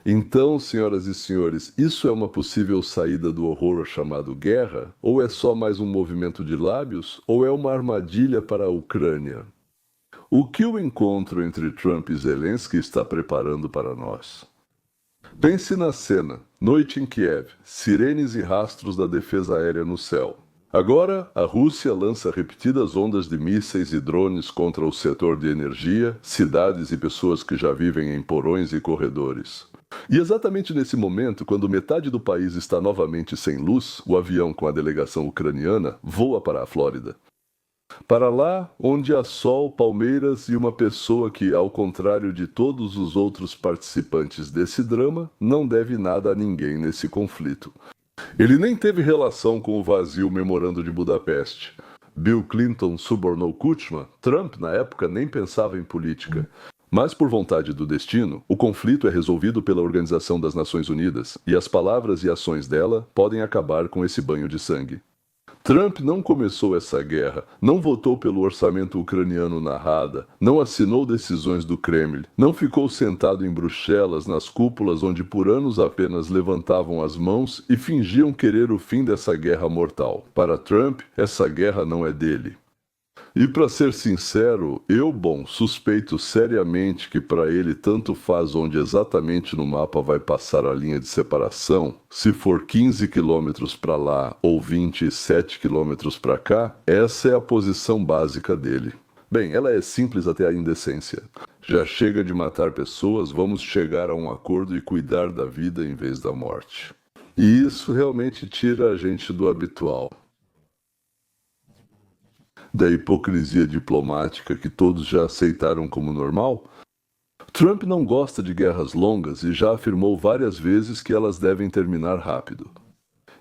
Então, senhoras e senhores, isso é uma possível saída do horror chamado guerra? Ou é só mais um movimento de lábios? Ou é uma armadilha para a Ucrânia? O que o encontro entre Trump e Zelensky está preparando para nós? Pense na cena, noite em Kiev, sirenes e rastros da defesa aérea no céu. Agora, a Rússia lança repetidas ondas de mísseis e drones contra o setor de energia, cidades e pessoas que já vivem em porões e corredores. E exatamente nesse momento, quando metade do país está novamente sem luz, o avião com a delegação ucraniana voa para a Flórida. Para lá, onde há sol, palmeiras e uma pessoa que, ao contrário de todos os outros participantes desse drama, não deve nada a ninguém nesse conflito. Ele nem teve relação com o vazio memorando de Budapeste. Bill Clinton subornou Kuchma, Trump, na época, nem pensava em política. Mas, por vontade do destino, o conflito é resolvido pela Organização das Nações Unidas, e as palavras e ações dela podem acabar com esse banho de sangue. Trump não começou essa guerra, não votou pelo orçamento ucraniano na Rada, não assinou decisões do Kremlin, não ficou sentado em Bruxelas nas cúpulas onde por anos apenas levantavam as mãos e fingiam querer o fim dessa guerra mortal. Para Trump, essa guerra não é dele. E para ser sincero, suspeito seriamente que para ele tanto faz onde exatamente no mapa vai passar a linha de separação, se for 15 quilômetros para lá ou 27 quilômetros para cá, essa é a posição básica dele. Bem, ela é simples até a indecência. Já chega de matar pessoas, vamos chegar a um acordo e cuidar da vida em vez da morte. E isso realmente tira a gente do habitual, da hipocrisia diplomática que todos já aceitaram como normal. Trump não gosta de guerras longas e já afirmou várias vezes que elas devem terminar rápido.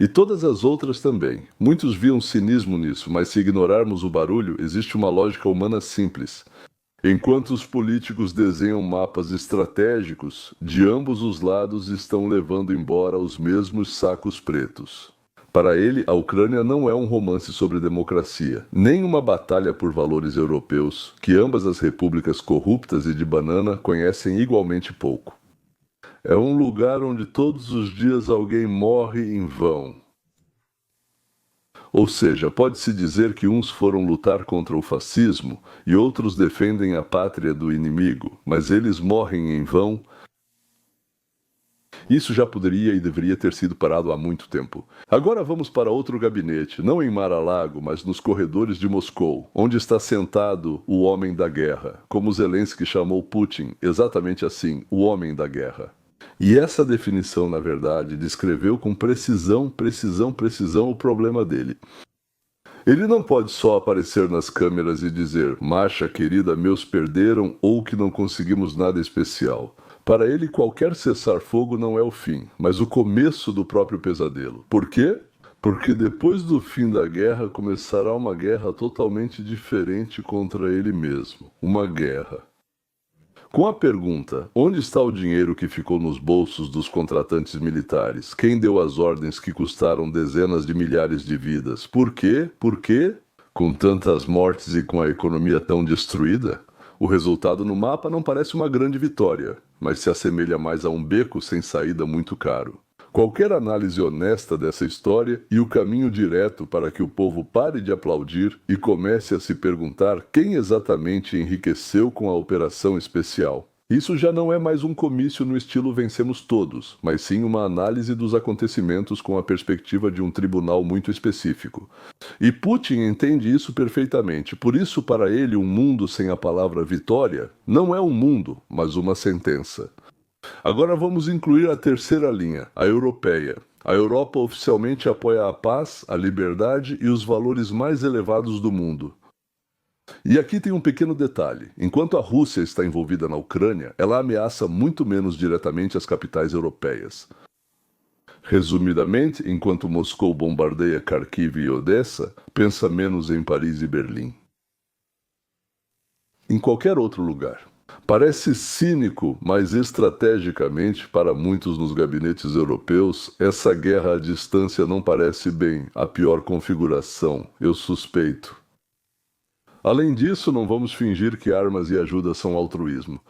E todas as outras também. Muitos viam cinismo nisso, mas se ignorarmos o barulho, existe uma lógica humana simples. Enquanto os políticos desenham mapas estratégicos, de ambos os lados estão levando embora os mesmos sacos pretos. Para ele, a Ucrânia não é um romance sobre democracia, nem uma batalha por valores europeus, que ambas as repúblicas corruptas e de banana conhecem igualmente pouco. É um lugar onde todos os dias alguém morre em vão. Ou seja, pode-se dizer que uns foram lutar contra o fascismo e outros defendem a pátria do inimigo, mas eles morrem em vão. Isso já poderia e deveria ter sido parado há muito tempo. Agora vamos para outro gabinete, não em Mar-a-Lago, mas nos corredores de Moscou, onde está sentado o homem da guerra, como Zelensky chamou Putin, exatamente assim, o homem da guerra. E essa definição, na verdade, descreveu com precisão o problema dele. Ele não pode só aparecer nas câmeras e dizer, marcha querida, meus perderam ou que não conseguimos nada especial. Para ele, qualquer cessar-fogo não é o fim, mas o começo do próprio pesadelo. Por quê? Porque depois do fim da guerra começará uma guerra totalmente diferente contra ele mesmo. Uma guerra. Com a pergunta, onde está o dinheiro que ficou nos bolsos dos contratantes militares? Quem deu as ordens que custaram dezenas de milhares de vidas? Por quê? Por quê? Com tantas mortes e com a economia tão destruída? O resultado no mapa não parece uma grande vitória, mas se assemelha mais a um beco sem saída muito caro. Qualquer análise honesta dessa história e o caminho direto para que o povo pare de aplaudir e comece a se perguntar quem exatamente enriqueceu com a operação especial. Isso já não é mais um comício no estilo Vencemos Todos, mas sim uma análise dos acontecimentos com a perspectiva de um tribunal muito específico. E Putin entende isso perfeitamente, por isso para ele um mundo sem a palavra vitória não é um mundo, mas uma sentença. Agora vamos incluir a terceira linha, a europeia. A Europa oficialmente apoia a paz, a liberdade e os valores mais elevados do mundo. E aqui tem um pequeno detalhe. Enquanto a Rússia está envolvida na Ucrânia, ela ameaça muito menos diretamente as capitais europeias. Resumidamente, enquanto Moscou bombardeia Kharkiv e Odessa, pensa menos em Paris e Berlim. Em qualquer outro lugar. Parece cínico, mas estrategicamente, para muitos nos gabinetes europeus, essa guerra à distância não parece bem a pior configuração, eu suspeito. Além disso, não vamos fingir que armas e ajuda são altruísmo.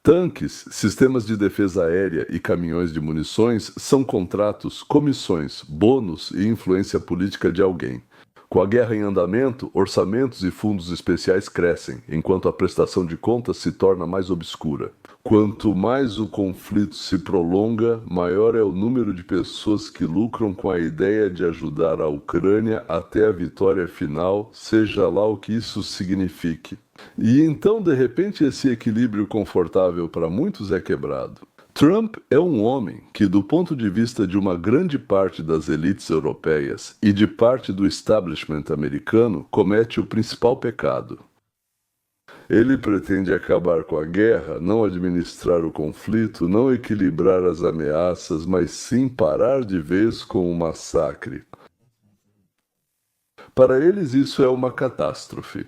Tanques, sistemas de defesa aérea e caminhões de munições são contratos, comissões, bônus e influência política de alguém. Com a guerra em andamento, orçamentos e fundos especiais crescem, enquanto a prestação de contas se torna mais obscura. Quanto mais o conflito se prolonga, maior é o número de pessoas que lucram com a ideia de ajudar a Ucrânia até a vitória final, seja lá o que isso signifique. E então, de repente, esse equilíbrio confortável para muitos é quebrado. Trump é um homem que, do ponto de vista de uma grande parte das elites europeias e de parte do establishment americano, comete o principal pecado. Ele pretende acabar com a guerra, não administrar o conflito, não equilibrar as ameaças, mas sim parar de vez com o massacre. Para eles, isso é uma catástrofe.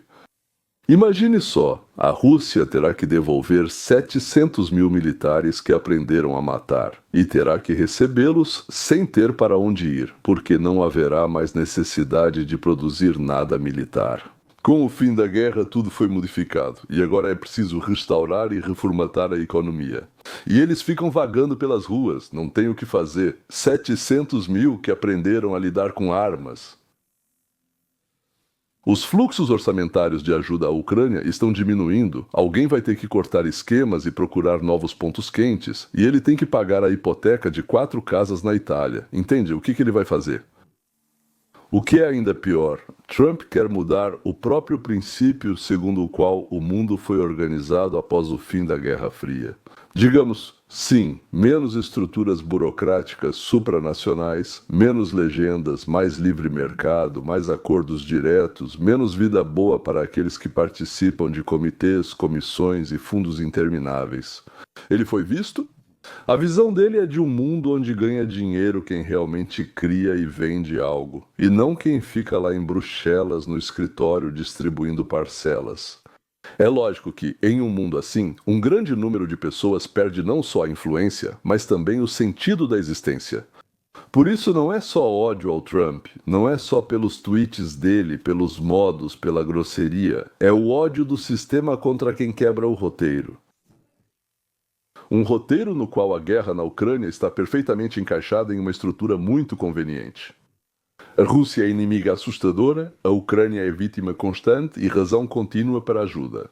Imagine só, a Rússia terá que devolver 700 mil militares que aprenderam a matar, e terá que recebê-los sem ter para onde ir, porque não haverá mais necessidade de produzir nada militar. Com o fim da guerra, tudo foi modificado, e agora é preciso restaurar e reformatar a economia. E eles ficam vagando pelas ruas, não têm o que fazer. 700 mil que aprenderam a lidar com armas. Os fluxos orçamentários de ajuda à Ucrânia estão diminuindo, alguém vai ter que cortar esquemas e procurar novos pontos quentes, e ele tem que pagar a hipoteca de 4 casas na Itália. Entende? O que ele vai fazer? O que é ainda pior, Trump quer mudar o próprio princípio segundo o qual o mundo foi organizado após o fim da Guerra Fria. Digamos, sim, menos estruturas burocráticas supranacionais, menos legendas, mais livre mercado, mais acordos diretos, menos vida boa para aqueles que participam de comitês, comissões e fundos intermináveis. Ele foi visto? A visão dele é de um mundo onde ganha dinheiro quem realmente cria e vende algo, e não quem fica lá em Bruxelas no escritório distribuindo parcelas. É lógico que, em um mundo assim, um grande número de pessoas perde não só a influência, mas também o sentido da existência. Por isso não é só ódio ao Trump, não é só pelos tweets dele, pelos modos, pela grosseria, é o ódio do sistema contra quem quebra o roteiro. Um roteiro no qual a guerra na Ucrânia está perfeitamente encaixada em uma estrutura muito conveniente. A Rússia é inimiga assustadora, a Ucrânia é vítima constante e razão contínua para ajuda.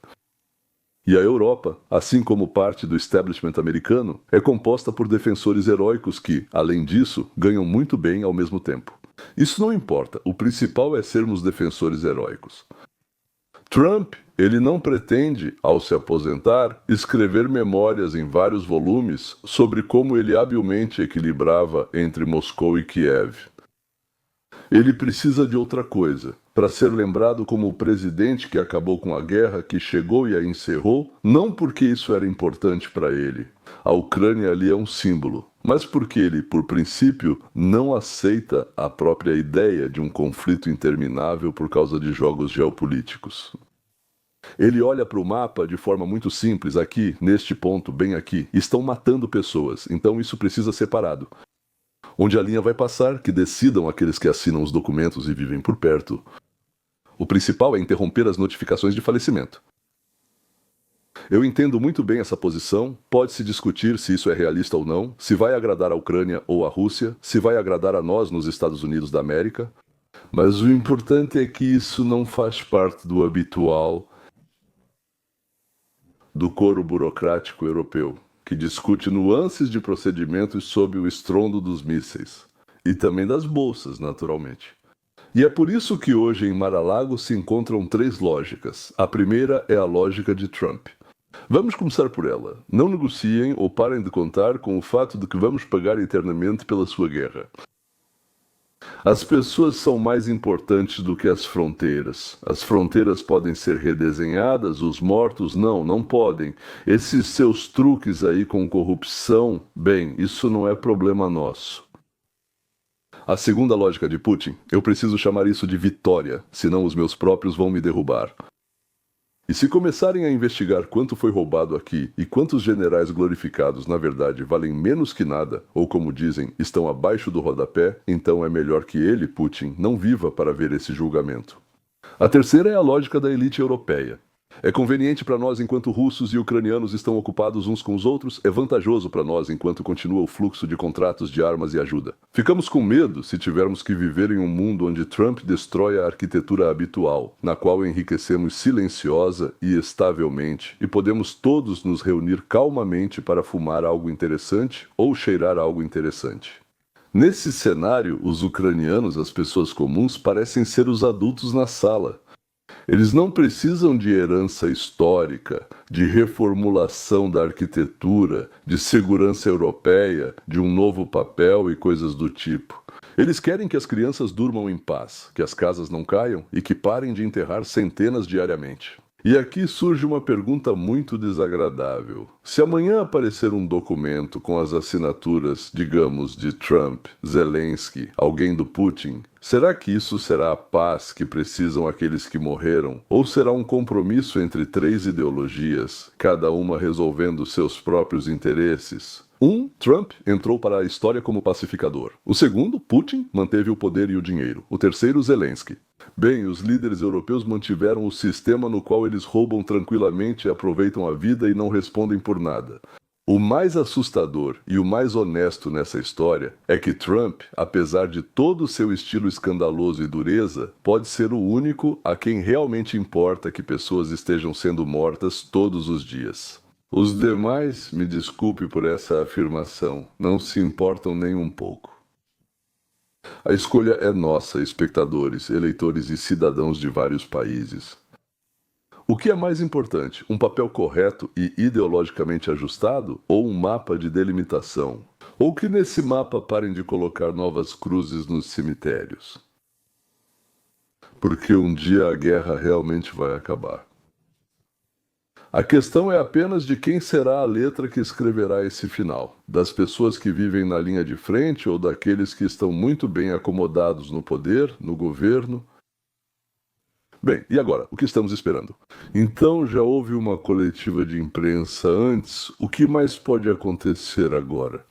E a Europa, assim como parte do establishment americano, é composta por defensores heróicos que, além disso, ganham muito bem ao mesmo tempo. Isso não importa, o principal é sermos defensores heróicos. Trump, ele não pretende, ao se aposentar, escrever memórias em vários volumes sobre como ele habilmente equilibrava entre Moscou e Kiev. Ele precisa de outra coisa. Para ser lembrado como o presidente que acabou com a guerra, que chegou e a encerrou, não porque isso era importante para ele. A Ucrânia ali é um símbolo, mas porque ele, por princípio, não aceita a própria ideia de um conflito interminável por causa de jogos geopolíticos. Ele olha para o mapa de forma muito simples, aqui, neste ponto, bem aqui, estão matando pessoas, então isso precisa ser parado. Onde a linha vai passar, que decidam aqueles que assinam os documentos e vivem por perto. O principal é interromper as notificações de falecimento. Eu entendo muito bem essa posição, pode-se discutir se isso é realista ou não, se vai agradar a Ucrânia ou a Rússia, se vai agradar a nós nos Estados Unidos da América, mas o importante é que isso não faz parte do habitual do coro burocrático europeu, que discute nuances de procedimentos sob o estrondo dos mísseis. E também das bolsas, naturalmente. E é por isso que hoje em Mar-a-Lago se encontram 3 lógicas. A primeira é a lógica de Trump. Vamos começar por ela. Não negociem ou parem de contar com o fato de que vamos pagar eternamente pela sua guerra. As pessoas são mais importantes do que as fronteiras. As fronteiras podem ser redesenhadas, os mortos não podem. Esses seus truques aí com corrupção, bem, isso não é problema nosso. A segunda lógica de Putin, eu preciso chamar isso de vitória, senão os meus próprios vão me derrubar. E se começarem a investigar quanto foi roubado aqui e quantos generais glorificados, na verdade, valem menos que nada, ou como dizem, estão abaixo do rodapé, então é melhor que ele, Putin, não viva para ver esse julgamento. A terceira é a lógica da elite europeia. É conveniente para nós enquanto russos e ucranianos estão ocupados uns com os outros, é vantajoso para nós enquanto continua o fluxo de contratos de armas e ajuda. Ficamos com medo se tivermos que viver em um mundo onde Trump destrói a arquitetura habitual, na qual enriquecemos silenciosa e estavelmente e podemos todos nos reunir calmamente para fumar algo interessante ou cheirar algo interessante. Nesse cenário, os ucranianos, as pessoas comuns, parecem ser os adultos na sala. Eles não precisam de herança histórica, de reformulação da arquitetura, de segurança europeia, de um novo papel e coisas do tipo. Eles querem que as crianças durmam em paz, que as casas não caiam e que parem de enterrar centenas diariamente. E aqui surge uma pergunta muito desagradável. Se amanhã aparecer um documento com as assinaturas, digamos, de Trump, Zelensky, alguém do Putin, será que isso será a paz que precisam aqueles que morreram? Ou será um compromisso entre três ideologias, cada uma resolvendo seus próprios interesses? Trump entrou para a história como pacificador. O segundo, Putin, manteve o poder e o dinheiro. O terceiro, Zelensky. Bem, os líderes europeus mantiveram o sistema no qual eles roubam tranquilamente e aproveitam a vida e não respondem por nada. O mais assustador e o mais honesto nessa história é que Trump, apesar de todo o seu estilo escandaloso e dureza, pode ser o único a quem realmente importa que pessoas estejam sendo mortas todos os dias. Os demais, me desculpe por essa afirmação, não se importam nem um pouco. A escolha é nossa, espectadores, eleitores e cidadãos de vários países. O que é mais importante, um papel correto e ideologicamente ajustado ou um mapa de delimitação? Ou que nesse mapa parem de colocar novas cruzes nos cemitérios? Porque um dia a guerra realmente vai acabar. A questão é apenas de quem será a letra que escreverá esse final, das pessoas que vivem na linha de frente ou daqueles que estão muito bem acomodados no poder, no governo. Bem, e agora? O que estamos esperando? Então já houve uma coletiva de imprensa antes, o que mais pode acontecer agora?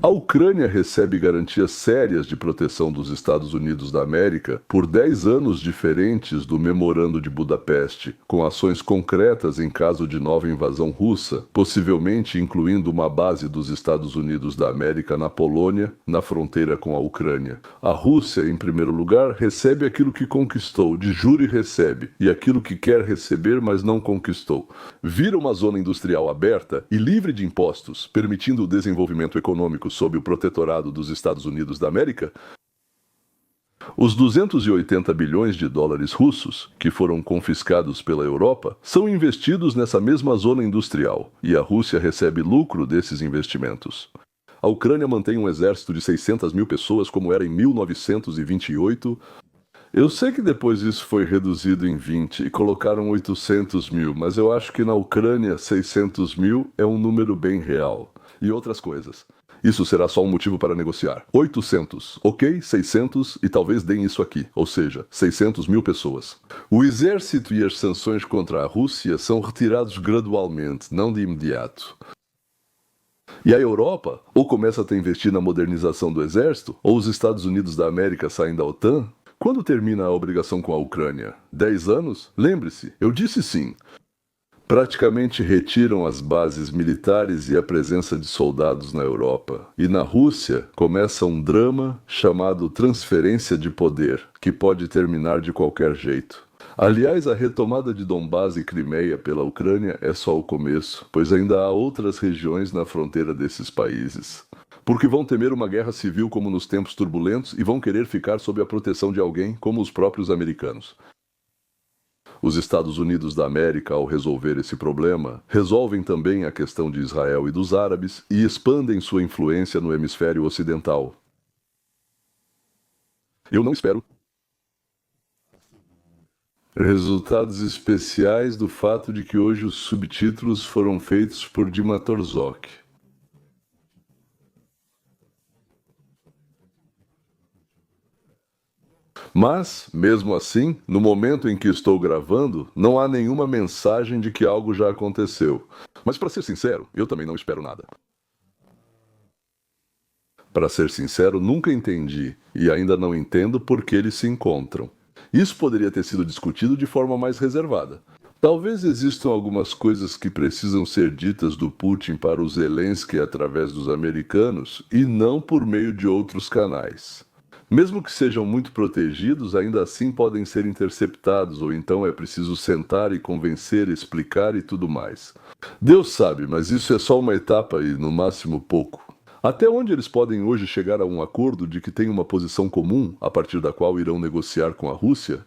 A Ucrânia recebe garantias sérias de proteção dos Estados Unidos da América por 10 anos diferentes do Memorando de Budapeste, com ações concretas em caso de nova invasão russa, possivelmente incluindo uma base dos Estados Unidos da América na Polônia, na fronteira com a Ucrânia. A Rússia, em primeiro lugar, recebe aquilo que conquistou, de jure recebe, e aquilo que quer receber, mas não conquistou. Vira uma zona industrial aberta e livre de impostos, permitindo o desenvolvimento econômico sob o protetorado dos Estados Unidos da América, os 280 bilhões de dólares russos, que foram confiscados pela Europa, são investidos nessa mesma zona industrial, e a Rússia recebe lucro desses investimentos. A Ucrânia mantém um exército de 600 mil pessoas como era em 1928. Eu sei que depois isso foi reduzido em 20 e colocaram 800 mil, mas eu acho que na Ucrânia 600 mil é um número bem real. E outras coisas. Isso será só um motivo para negociar. 800, ok? 600 e talvez deem isso aqui, ou seja, 600 mil pessoas. O exército e as sanções contra a Rússia são retirados gradualmente, não de imediato. E a Europa ou começa a investir na modernização do exército, ou os Estados Unidos da América saem da OTAN. Quando termina a obrigação com a Ucrânia? 10 anos? Lembre-se, eu disse sim. Praticamente retiram as bases militares e a presença de soldados na Europa. E na Rússia começa um drama chamado transferência de poder, que pode terminar de qualquer jeito. Aliás, a retomada de Donbás e Crimeia pela Ucrânia é só o começo, pois ainda há outras regiões na fronteira desses países. Porque vão temer uma guerra civil como nos tempos turbulentos e vão querer ficar sob a proteção de alguém como os próprios americanos. Os Estados Unidos da América, ao resolver esse problema, resolvem também a questão de Israel e dos árabes e expandem sua influência no hemisfério ocidental. Eu não espero resultados especiais do fato de que hoje os subtítulos foram feitos por Dima Torzok. Mas, mesmo assim, no momento em que estou gravando, não há nenhuma mensagem de que algo já aconteceu. Mas, para ser sincero, eu também não espero nada. Para ser sincero, nunca entendi, e ainda não entendo por que eles se encontram. Isso poderia ter sido discutido de forma mais reservada. Talvez existam algumas coisas que precisam ser ditas do Putin para o Zelensky através dos americanos e não por meio de outros canais. Mesmo que sejam muito protegidos, ainda assim podem ser interceptados, ou então é preciso sentar e convencer, explicar e tudo mais. Deus sabe, mas isso é só uma etapa e, no máximo, pouco. Até onde eles podem hoje chegar a um acordo de que tem uma posição comum, a partir da qual irão negociar com a Rússia?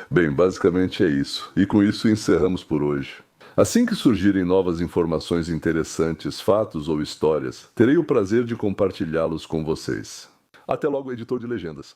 Bem, basicamente é isso. E com isso encerramos por hoje. Assim que surgirem novas informações interessantes, fatos ou histórias, terei o prazer de compartilhá-los com vocês. Até logo, editor de legendas.